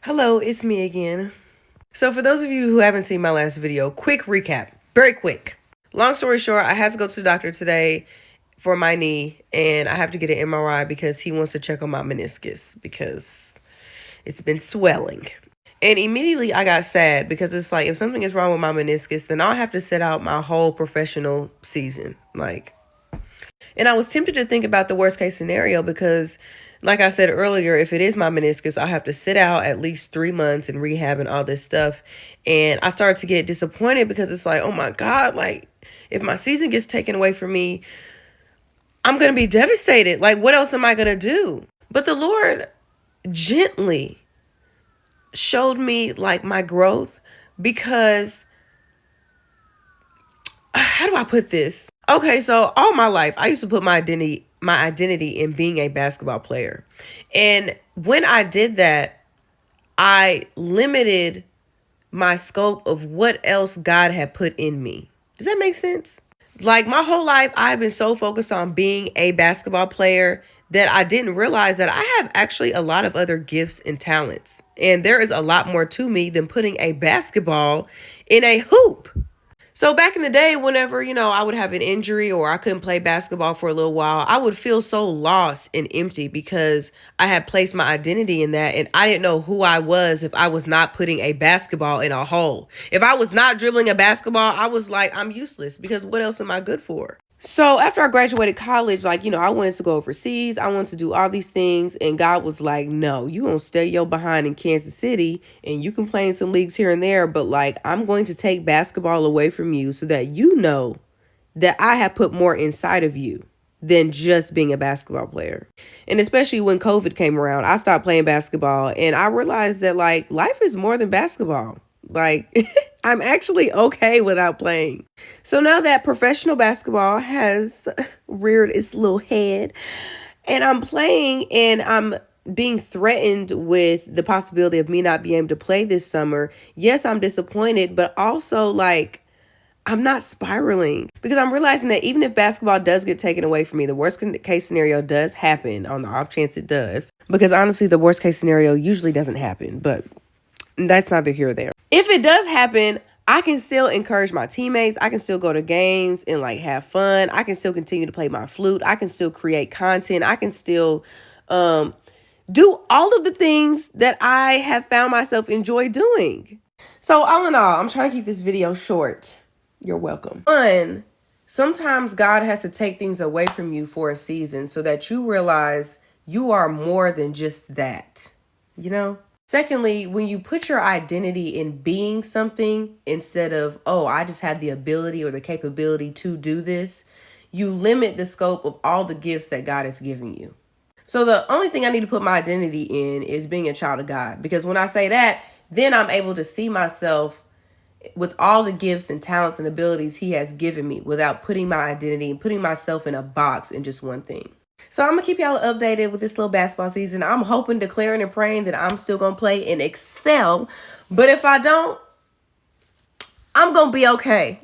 Hello, it's me again. So for those of you who haven't seen my last video, quick recap, very quick. Long story short, I had to go to the doctor today for my knee and I have to get an MRI because he wants to check on my meniscus because it's been swelling. And immediately I got sad because it's like if something is wrong with my meniscus, then I'll have to sit out my whole professional season. And I was tempted to think about the worst case scenario because, like I said earlier, if it is my meniscus, I'll have to sit out at least 3 months in rehab and all this stuff. And I started to get disappointed because it's like, oh my God, like if my season gets taken away from me, I'm going to be devastated. Like, what else am I going to do? But the Lord gently showed me like my growth because how do I put this? Okay, so all my life, I used to put my identity in being a basketball player. And when I did that, I limited my scope of what else God had put in me. Does that make sense? Like my whole life, I've been so focused on being a basketball player that I didn't realize that I have actually a lot of other gifts and talents. And there is a lot more to me than putting a basketball in a hoop. So back in the day, whenever, I would have an injury or I couldn't play basketball for a little while, I would feel so lost and empty because I had placed my identity in that and I didn't know who I was if I was not putting a basketball in a hole. If I was not dribbling a basketball, I was like, I'm useless because what else am I good for? So after I graduated college, I wanted to go overseas. I wanted to do all these things. And God was like, no, you gonna stay your behind in Kansas City and you can play in some leagues here and there. But I'm going to take basketball away from you so that you know that I have put more inside of you than just being a basketball player. And especially when COVID came around, I stopped playing basketball and I realized that life is more than basketball. I'm actually okay without playing. So now that professional basketball has reared its little head and I'm playing and I'm being threatened with the possibility of me not being able to play this summer, yes, I'm disappointed, but also I'm not spiraling because I'm realizing that even if basketball does get taken away from me, the worst case scenario does happen on the off chance it does. Because honestly, the worst case scenario usually doesn't happen, but that's neither here or there. If it does happen, I can still encourage my teammates. I can still go to games and have fun. I can still continue to play my flute. I can still create content. I can still do all of the things that I have found myself enjoy doing. So all in all, I'm trying to keep this video short. You're welcome. One, sometimes God has to take things away from you for a season so that you realize you are more than just that, Secondly, when you put your identity in being something instead of, oh, I just have the ability or the capability to do this, you limit the scope of all the gifts that God has given you. So the only thing I need to put my identity in is being a child of God. Because when I say that, then I'm able to see myself with all the gifts and talents and abilities he has given me without putting my identity and putting myself in a box in just one thing. So I'm going to keep y'all updated with this little basketball season. I'm hoping, declaring, and praying that I'm still going to play and excel. But if I don't, I'm going to be okay.